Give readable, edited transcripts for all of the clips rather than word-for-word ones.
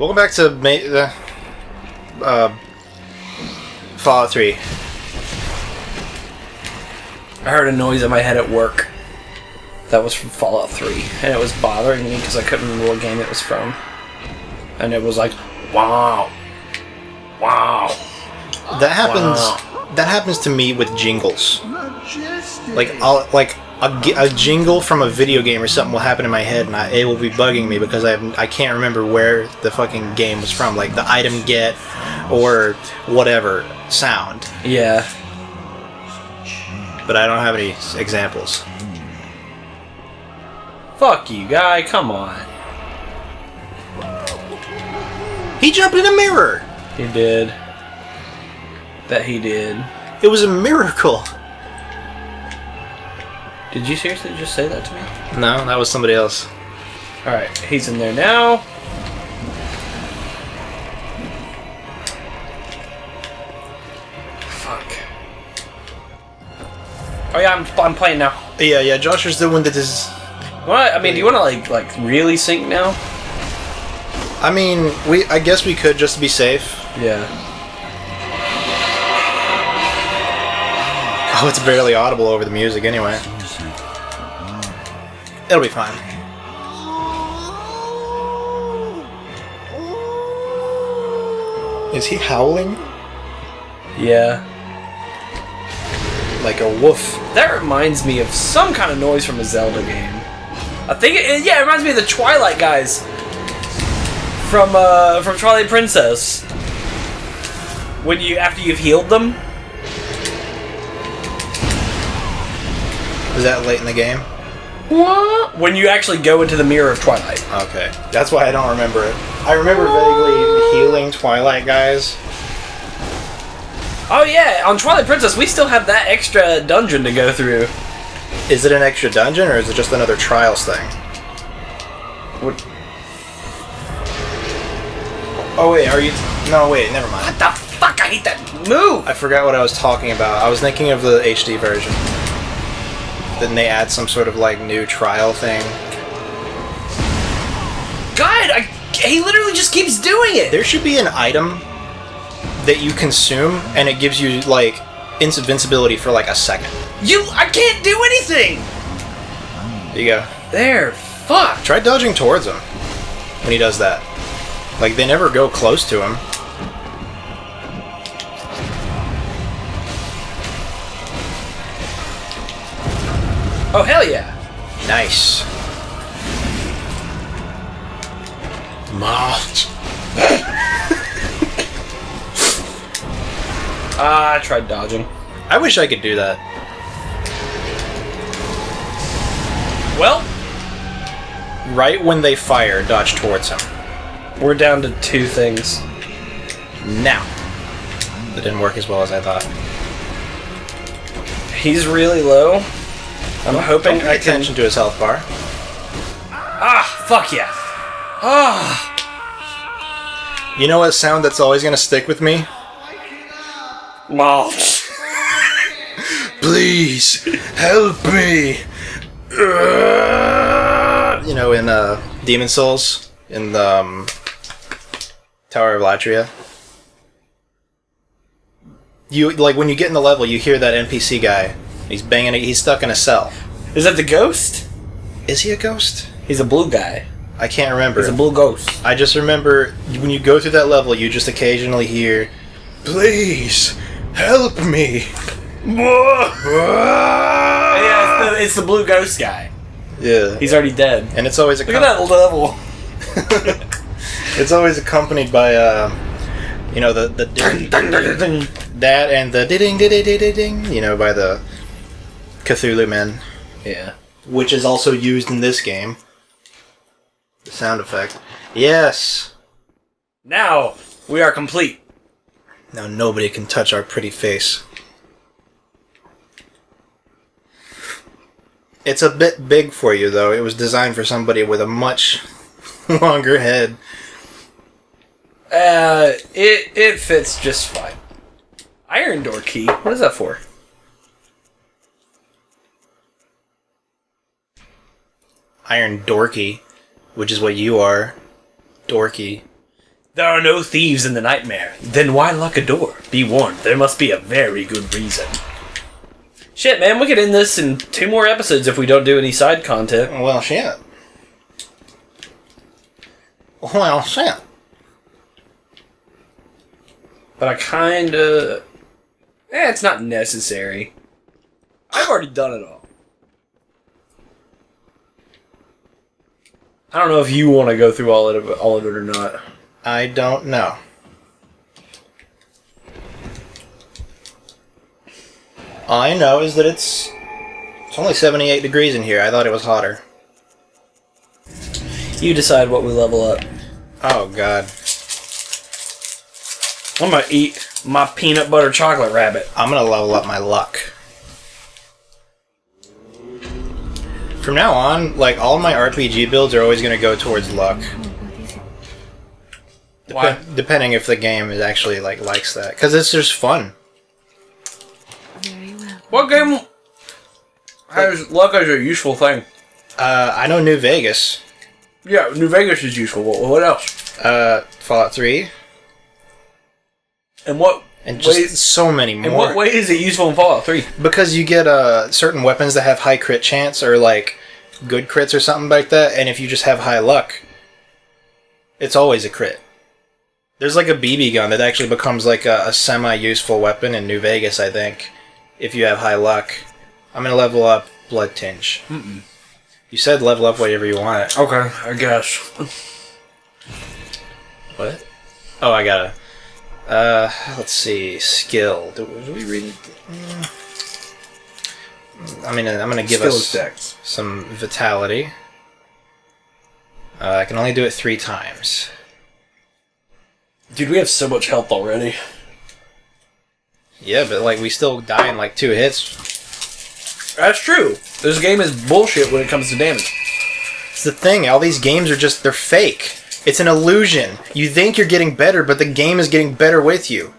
Welcome back to Fallout 3. I heard a noise in my head at work. That was from Fallout 3, and it was bothering me because I couldn't remember what game it was from. And it was like, wow, wow. That happens. Wow. That happens to me with jingles. Like a jingle from a video game or something will happen in my head, and it will be bugging me because I can't remember where the fucking game was from, like the item get or whatever sound. Yeah. But I don't have any examples. Fuck you, guy. Come on. He jumped in a mirror. He did. That he did. It was a miracle. Did you seriously just say that to me? No, that was somebody else. Alright, he's in there now. Fuck. Oh yeah, I'm playing now. Yeah, Josh is the one that is... What? I mean, do you want to like really sync now? I mean, I guess we could just to be safe. Yeah. Oh, it's barely audible over the music anyway. It'll be fine. Is he howling? Yeah. Like a wolf. That reminds me of some kind of noise from a Zelda game. I think it reminds me of the Twilight guys from Twilight Princess. When after you've healed them. Is that late in the game? What? When you actually go into the mirror of Twilight. Okay. That's why I don't remember it. I remember vaguely healing Twilight guys. Oh yeah, on Twilight Princess we still have that extra dungeon to go through. Is it an extra dungeon or is it just another Trials thing? What? Oh wait, are you... No, wait, never mind. What the fuck? I hate that move! I forgot what I was talking about. I was thinking of the HD version. Then they add some sort of like new trial thing. God, he literally just keeps doing it! There should be an item that you consume and it gives you like invincibility for like a second. I can't do anything! There you go. There, fuck! Try dodging towards him when he does that. Like, they never go close to him. Oh, hell yeah! Nice. March. I tried dodging. I wish I could do that. Well, right when they fire, dodge towards him. We're down to 2 things. Now. That didn't work as well as I thought. He's really low. I'm hoping Don't pay attention to his health bar. Ah, fuck yeah. Ah. You know what sound that's always gonna stick with me? Mulch. Please, help me! You know, in Demon Souls, in the Tower of Latria. Like, when you get in the level, you hear that NPC guy. He's banging it. He's stuck in a cell. Is that the ghost? Is he a ghost? He's a blue guy. I can't remember. He's a blue ghost. I just remember when you go through that level, you just occasionally hear, "Please, help me." Yeah, it's the blue ghost guy. Yeah. He's already dead. And it's always Look at that level. It's always accompanied by, you know, the ding, that and the ding ding ding ding ding, you know, by the Cthulhu men. Yeah. Which is also used in this game. The sound effect. Yes! Now, we are complete. Now nobody can touch our pretty face. It's a bit big for you, though. It was designed for somebody with a much longer head. It fits just fine. Iron door key? What is that for? Iron dorky, which is what you are. Dorky. There are no thieves in the nightmare. Then why lock a door? Be warned, there must be a very good reason. Shit, man, we could end this in 2 more episodes if we don't do any side content. Well, shit. Well, shit. But I kinda... it's not necessary. I've already done it all. I don't know if you want to go through all of it or not. I don't know. All I know is that it's only 78 degrees in here. I thought it was hotter. You decide what we level up. Oh, God. I'm gonna eat my peanut butter chocolate rabbit. I'm gonna level up my luck. From now on, like, all my RPG builds are always gonna go towards luck. Why? Depending if the game is actually, like, likes that. Because it's just fun. What game has luck as a useful thing? I know New Vegas. Yeah, New Vegas is useful. What else? Fallout 3. And what? And just so many more. In what way is it useful in Fallout 3? Because you get certain weapons that have high crit chance, or like good crits or something like that, and if you just have high luck, it's always a crit. There's like a BB gun that actually becomes like a semi-useful weapon in New Vegas, I think, if you have high luck. I'm gonna level up Blood Tinge. You said level up whatever you want. Okay, I guess. What? Oh, I gotta... let's see. Skill. Do we read? I mean, I'm gonna give us some vitality. I can only do it 3 times. Dude, we have so much health already. Yeah, but like we still die in like 2 hits. That's true. This game is bullshit when it comes to damage. It's the thing. All these games are just, they're fake. It's an illusion. You think you're getting better, but the game is getting better with you.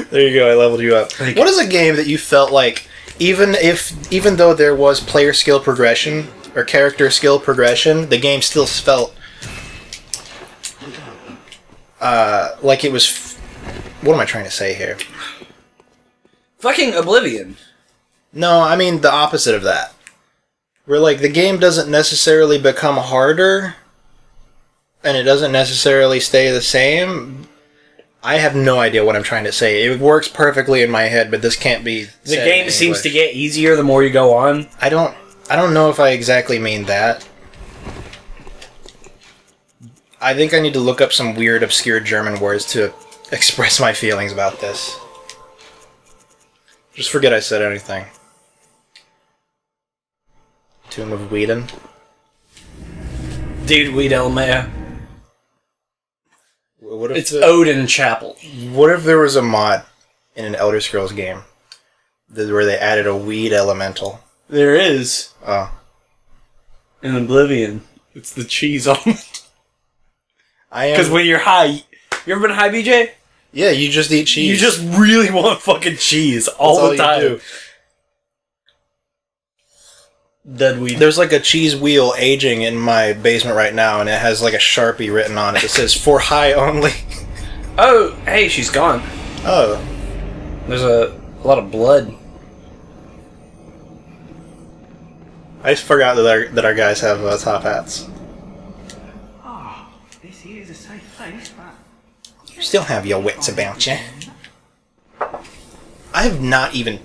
There you go, I leveled you up. What is a game that you felt like, even though there was player skill progression, or character skill progression, the game still felt like it was... What am I trying to say here? Fucking Oblivion. No, I mean the opposite of that. Where, like, the game doesn't necessarily become harder, and it doesn't necessarily stay the same. I have no idea what I'm trying to say. It works perfectly in my head, but this can't be The game seems to get easier the more you go on. I don't know if I exactly mean that. I think I need to look up some weird, obscure German words to express my feelings about this. Just forget I said anything. Tomb of Whedon. Dude, Wiedelmea. What if it's Odin Chapel. What if there was a mod in an Elder Scrolls game where they added a weed elemental? There is. Oh. In Oblivion. It's the cheese element. Because am... when you're high... You ever been high, BJ? Yeah, you just eat cheese. You just really want fucking cheese all the time. You do. Dead weed. There's like a cheese wheel aging in my basement right now, and it has like a Sharpie written on it that says "for high only." Oh, hey, she's gone. Oh. There's a lot of blood. I just forgot that our guys have top hats. Oh, this here is a safe place, but... You still have your wits about you. I have not even...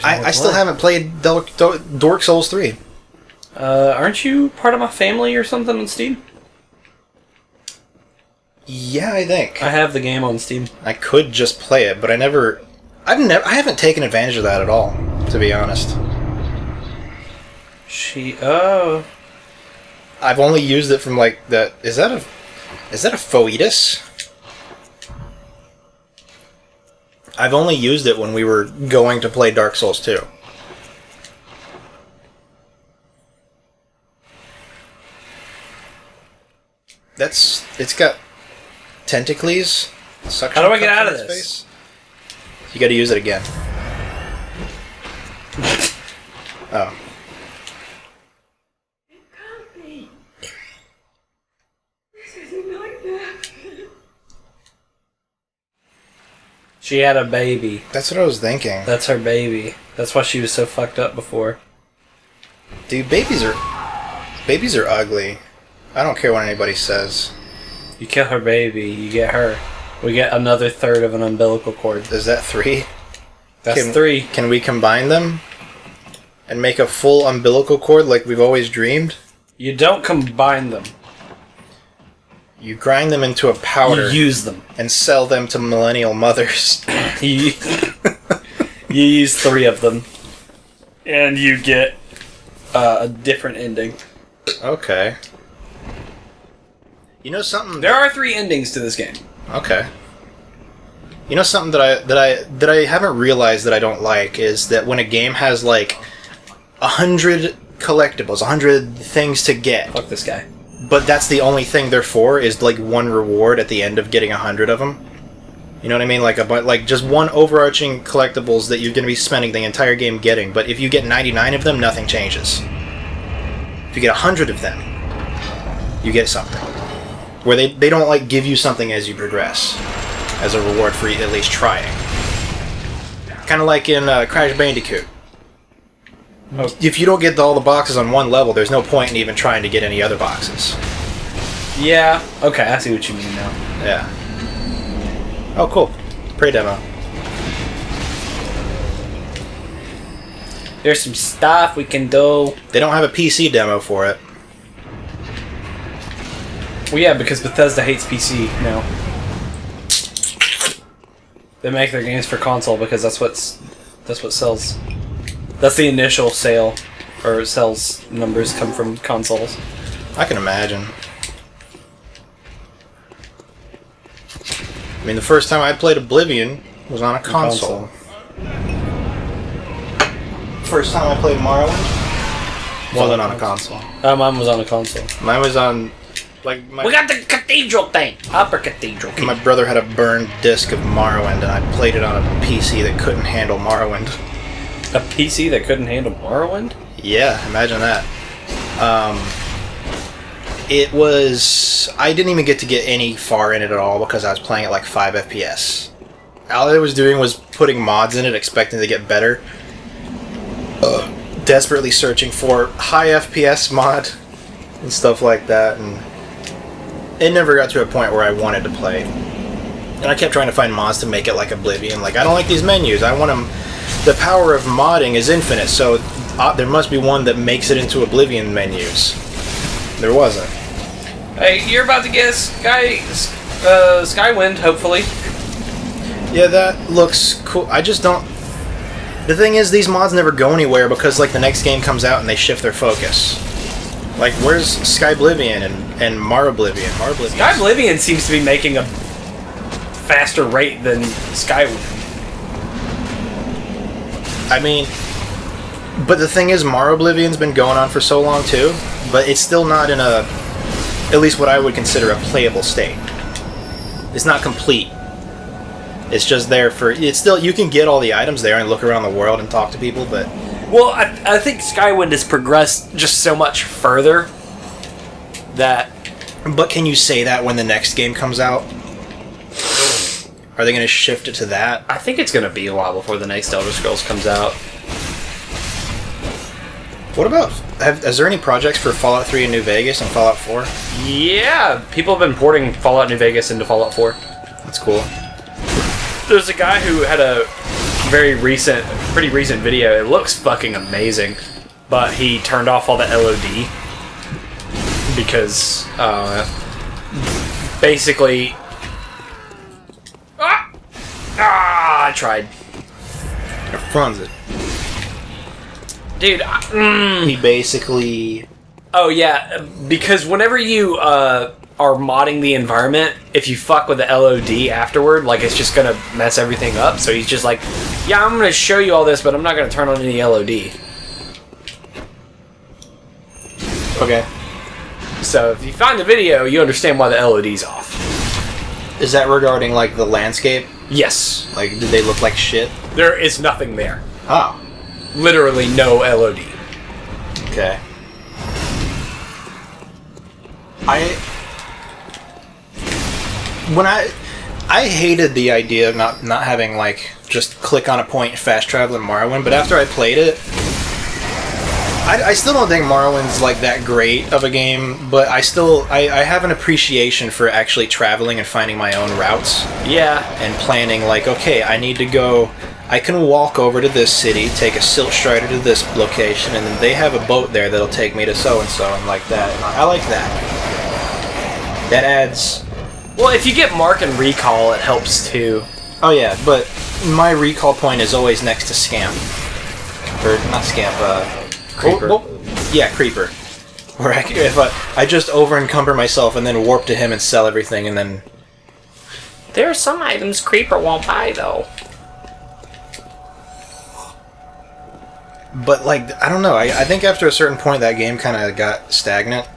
I still haven't played Dark Souls 3. Aren't you part of my family or something on Steam? Yeah, I think. I have the game on Steam. I could just play it, but I haven't taken advantage of that at all, to be honest. Oh. I've only used it from like the... Is that a Foetus? I've only used it when we were going to play Dark Souls 2. It's got tentacles. How do I get out of this? Face. You gotta use it again. Oh. It can't be. She had a baby. That's what I was thinking. That's her baby. That's why she was so fucked up before. Dude, babies are ugly. I don't care what anybody says. You kill her baby, you get her. We get another third of an umbilical cord. Is that 3? That's 3. Can we combine them and make a full umbilical cord like we've always dreamed? You don't combine them. You grind them into a powder. You use them. And sell them to millennial mothers. You use 3 of them. And you get a different ending. Okay. You know something? There are 3 endings to this game. Okay. You know something that I haven't realized that I don't like is that when a game has like 100 collectibles, 100 things to get. Fuck this guy. But that's the only thing they're for is like one reward at the end of getting 100 of them. You know what I mean? Like just one overarching collectibles that you're going to be spending the entire game getting. But if you get 99 of them, nothing changes. If you get 100 of them, you get something. Where they don't like give you something as you progress, as a reward for at least trying. Kind of like in Crash Bandicoot. Oh. If you don't get all the boxes on one level, there's no point in even trying to get any other boxes. Yeah. Okay, I see what you mean now. Yeah. Oh, cool. Pre-demo. There's some stuff we can do. They don't have a PC demo for it. Well, yeah, because Bethesda hates PC now. They make their games for console because that's what sells. That's the initial sale, or sales numbers come from consoles. I can imagine. I mean, the first time I played Oblivion was on a console. First time I played Morrowind wasn't on a console. Mine was on a console. Mine was on, like, We got the cathedral thing! Upper cathedral thing. My brother had a burned disc of Morrowind, and I played it on a PC that couldn't handle Morrowind. A PC that couldn't handle Morrowind? Yeah, imagine that. It was... I didn't even get to get any far in it at all because I was playing at like 5 FPS. All I was doing was putting mods in it, expecting to get better. Desperately searching for high FPS mod and stuff like that, and it never got to a point where I wanted to play. And I kept trying to find mods to make it like Oblivion. Like, I don't like these menus. I want them... The power of modding is infinite, so there must be one that makes it into Oblivion menus. There wasn't. Hey, you're about to get Skywind, hopefully. Yeah, that looks cool. I just don't... The thing is, these mods never go anywhere because, like, the next game comes out and they shift their focus. Like, where's Skyblivion and Morroblivyrim? Skyblivion seems to be making a faster rate than Skywind. I mean, but the thing is, Morroblivion's been going on for so long too, but it's still not in a, at least what I would consider a playable state. It's not complete. It's just there for, it's still, you can get all the items there and look around the world and talk to people, but... Well, I think Skywind has progressed just so much further that... But can you say that when the next game comes out? Are they going to shift it to that? I think it's going to be a while before the next Elder Scrolls comes out. What about... Is there any projects for Fallout 3 in New Vegas and Fallout 4? Yeah, people have been porting Fallout New Vegas into Fallout 4. That's cool. There's a guy who had a pretty recent video. It looks fucking amazing, but he turned off all the LOD because, basically... I tried. Runs it. Dude, He basically... Oh yeah, because whenever you are modding the environment, if you fuck with the LOD afterward, like, it's just gonna mess everything up. So he's just like, yeah, I'm gonna show you all this, but I'm not gonna turn on any LOD. Okay. So if you find the video, you understand why the LOD's off. Is that regarding, like, the landscape? Yes. Like, did they look like shit? There is nothing there. Oh. Literally no LOD. Okay. I hated the idea of not having, like, just click on a point and fast travel in Morrowind, but after I played it, I still don't think Morrowind's, like, that great of a game, but I have an appreciation for actually traveling and finding my own routes. Yeah. And planning, like, okay, I need to go... I can walk over to this city, take a silt strider to this location, and then they have a boat there that'll take me to so-and-so, and like that. And I like that. That adds... Well, if you get Mark and Recall, it helps too. Oh yeah, but my recall point is always next to Scamp. Or, not Scamp, Creeper. Yeah, Creeper. Where if I just over-encumber myself and then warp to him and sell everything, and then... There are some items Creeper won't buy, though. But, like, I don't know. I think after a certain point that game kind of got stagnant.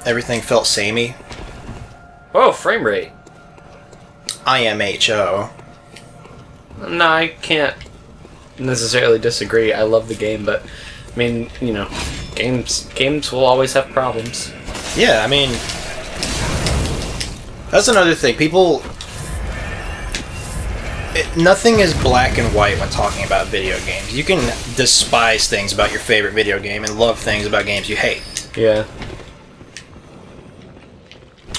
Everything felt samey. Oh, frame rate. IMHO. No, I can't necessarily disagree. I love the game, but, I mean, you know, games will always have problems. Yeah, I mean... That's another thing. People... nothing is black and white when talking about video games. You can despise things about your favorite video game and love things about games you hate. Yeah.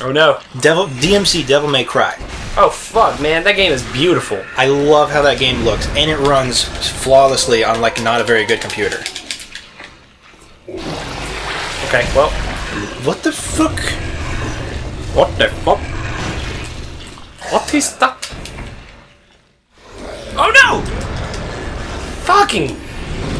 Oh no. DMC Devil May Cry. Oh fuck, man, that game is beautiful. I love how that game looks, and it runs flawlessly on, like, not a very good computer. Okay, well... What the fuck? What the fuck? What is that? Oh no! Fucking...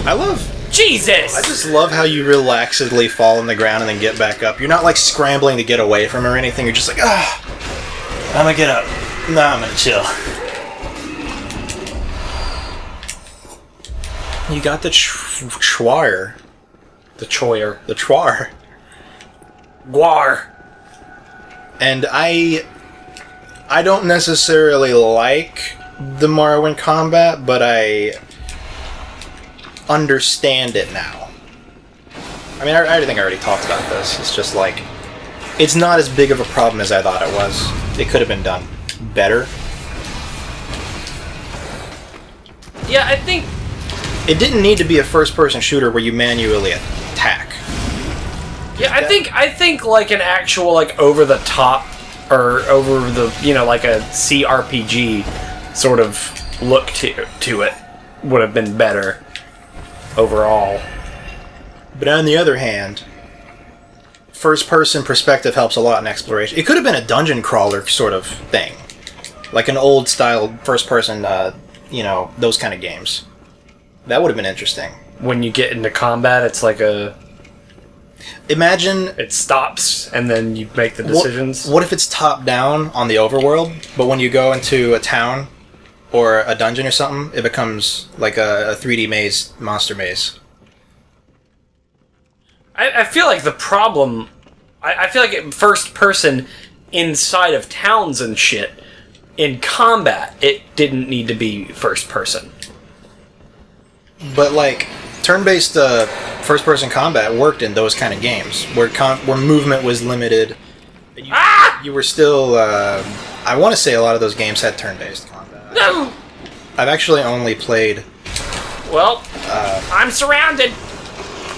I love... Jesus! I just love how you relaxedly fall on the ground and then get back up. You're not, like, scrambling to get away from her or anything. You're just like, ah, I'm gonna get up. Nah, I'm gonna chill. You got the Chwar. The Choyer. The Chwar. Guar. And I don't necessarily like the Morrowind combat, but I understand it now. I mean, I think I already talked about this. It's just like, it's not as big of a problem as I thought it was. It could have been done better. Yeah, I think... It didn't need to be a first-person shooter where you manually attack. Yeah, I think like an actual, like, over-the-top, or over the, you know, like a CRPG sort of look to it would have been better overall. But on the other hand, first-person perspective helps a lot in exploration. It could have been a dungeon crawler sort of thing. Like an old-style first-person, you know, those kind of games. That would have been interesting. When you get into combat, it's like a... Imagine... It stops, and then you make the decisions. What if it's top-down on the overworld, but when you go into a town or a dungeon or something, it becomes like a 3D maze, monster maze? I feel like the problem... I feel like first person inside of towns and shit, in combat, it didn't need to be first person. But, like, turn-based first-person combat worked in those kind of games, where movement was limited. You were still... I want to say a lot of those games had turn-based combat. No! I've actually only played... Well, I'm surrounded!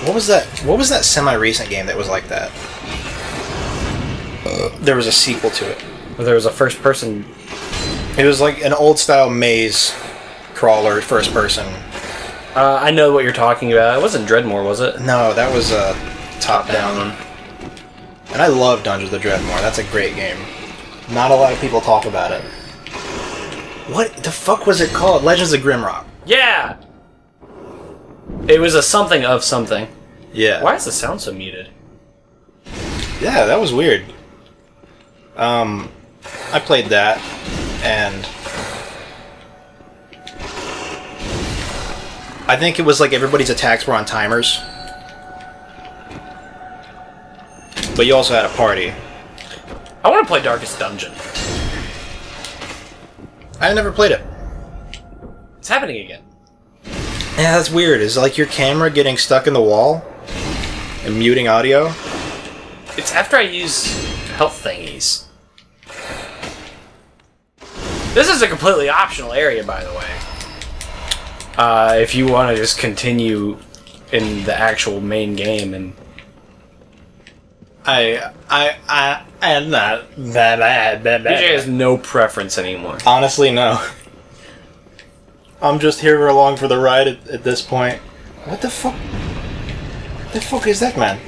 What was that semi-recent game that was like that? There was a sequel to it. Well, there was a first-person... It was like an old-style maze crawler, first-person. I know what you're talking about. It wasn't Dreadmore, was it? No, that was top-down. And I love Dungeons of Dreadmore. That's a great game. Not a lot of people talk about it. What the fuck was it called? Legends of Grimrock. Yeah! It was a something of something. Yeah. Why is the sound so muted? Yeah, that was weird. I played that, and I think it was like everybody's attacks were on timers. But you also had a party. I want to play Darkest Dungeon. I never played it. It's happening again. Yeah, that's weird. Is like your camera getting stuck in the wall and muting audio? It's after I use health thingies. This is a completely optional area, by the way. If you want to just continue in the actual main game, and I'm not that DJ has no preference anymore. Honestly, no. I'm just here along for the ride at this point. What the fuck? What the fuck is that, man?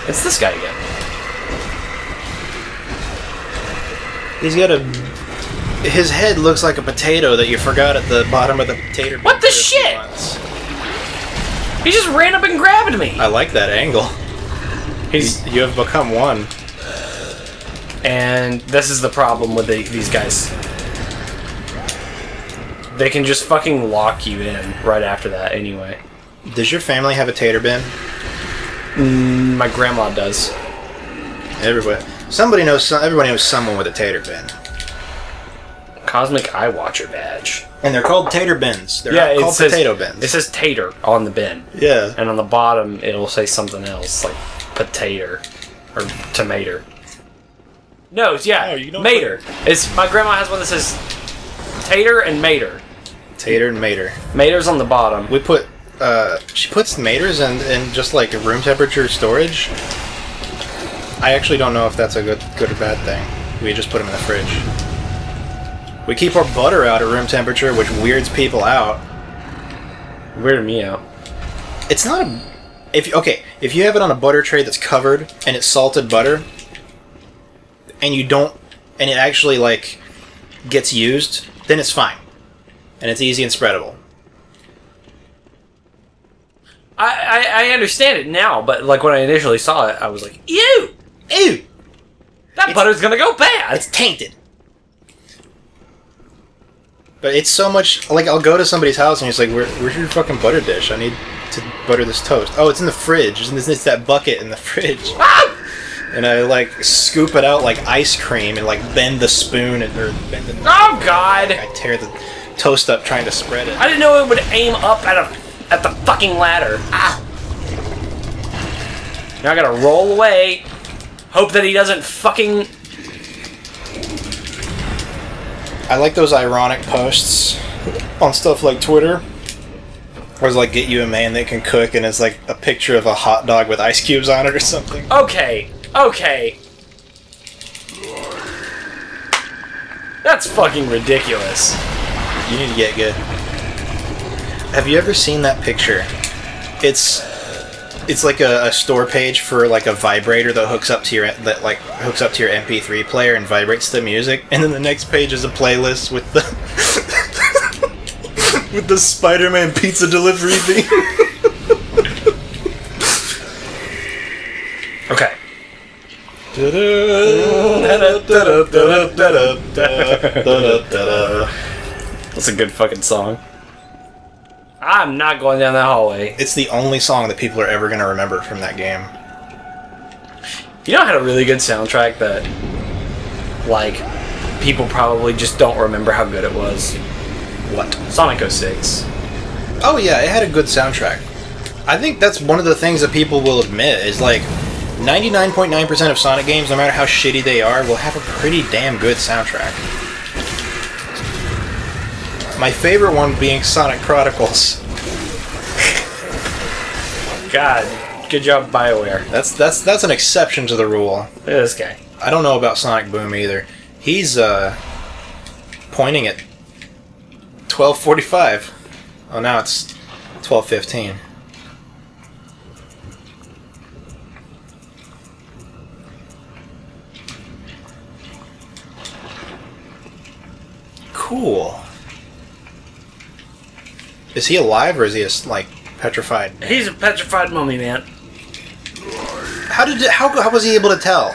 It's this guy again. He's got a... His head looks like a potato that you forgot at the bottom of the potato bin. What the shit? He just ran up and grabbed me. I like that angle. You have become one. And this is the problem with these guys. They can just fucking lock you in right after that anyway. Does your family have a tater bin? My grandma does. Everybody knows someone with a tater bin. Cosmic Eye Watcher badge. And they're called tater bins. They're not called potato bins. It says tater on the bin. Yeah. And on the bottom, it'll say something else, like potato or tomato. No, yeah, mater. My grandma has one that says tater and mater. Tater and mater. Mater's on the bottom. We put, she puts maters in just like room temperature storage. I actually don't know if that's a good or bad thing. We just put them in the fridge. We keep our butter out at room temperature, which weirds people out. Weirded me out. It's not a... If you have it on a butter tray that's covered, and it's salted butter, and you don't... And it actually, like, gets used, then it's fine. And it's easy and spreadable. I understand it now, but, like, when I initially saw it, I was like, ew! Ew! That butter's gonna go bad! It's tainted! But it's so much... Like, I'll go to somebody's house and he's like, where's your fucking butter dish? I need to butter this toast. Oh, it's in the fridge. It's that bucket in the fridge. Ah! And I, like, scoop it out like ice cream and, like, bend the spoon or bend the... Oh, God! I tear the toast up trying to spread it. I didn't know it would aim up at the fucking ladder. Ah! Now I gotta roll away. Hope that he doesn't fucking... I like those ironic posts on stuff like Twitter. Where it's like, get you a man that can cook, and it's like a picture of a hot dog with ice cubes on it or something. Okay. That's fucking ridiculous. You need to get good. Have you ever seen that picture? It's like a store page for like a vibrator that hooks up to your MP3 player and vibrates the music, and then the next page is a playlist with the with the Spider-Man pizza delivery theme. Okay. That's a good fucking song. I'm not going down that hallway. It's the only song that people are ever going to remember from that game. You know, I had a really good soundtrack that, like, people probably just don't remember how good it was. What? Sonic 06. Oh yeah, it had a good soundtrack. I think that's one of the things that people will admit is like 99.9% of Sonic games, no matter how shitty they are, will have a pretty damn good soundtrack. My favorite one being Sonic Chronicles. God, good job, BioWare. That's an exception to the rule. Look at this guy. I don't know about Sonic Boom either. He's pointing at 12:45. Oh, now it's 12:15. Cool. Is he alive or is he like petrified? He's a petrified mummy, man. How was he able to tell?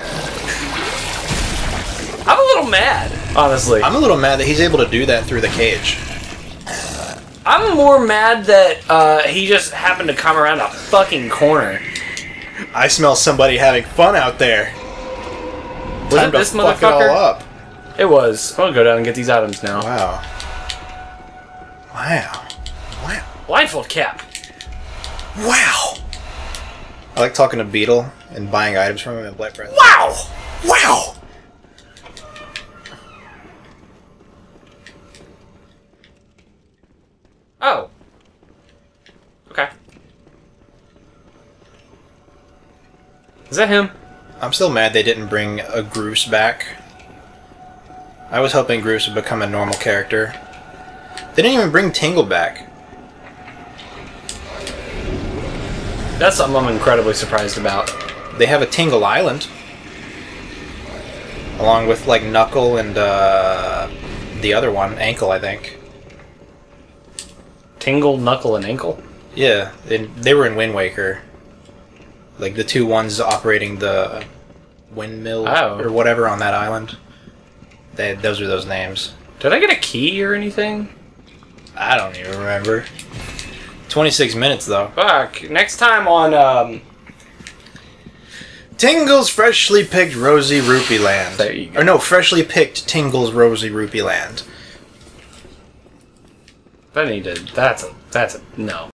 I'm a little mad, honestly. I'm a little mad that he's able to do that through the cage. I'm more mad that he just happened to come around a fucking corner. I smell somebody having fun out there. Was it this motherfucker? Fuck it all up. It was. I'm gonna go down and get these items now. Wow. Wow. Wow. Blindfold cap. Wow. I like talking to Beetle and buying items from him in Black Breath. Wow! Wow! Oh. Okay. Is that him? I'm still mad they didn't bring a Groose back. I was hoping Groose would become a normal character. They didn't even bring Tingle back. That's something I'm incredibly surprised about. They have a Tingle Island. Along with, like, Knuckle and, the other one, Ankle, I think. Tingle, Knuckle, and Ankle? Yeah, they were in Wind Waker. Like, the two ones operating the windmill or whatever on that island. Those are those names. Did I get a key or anything? I don't even remember. 26 minutes, though. Fuck. Next time on, Tingle's Freshly Picked Rosy Rupee Land. There you go. Or no, Freshly Picked Tingle's Rosy Rupee Land. I need to... That's a... No.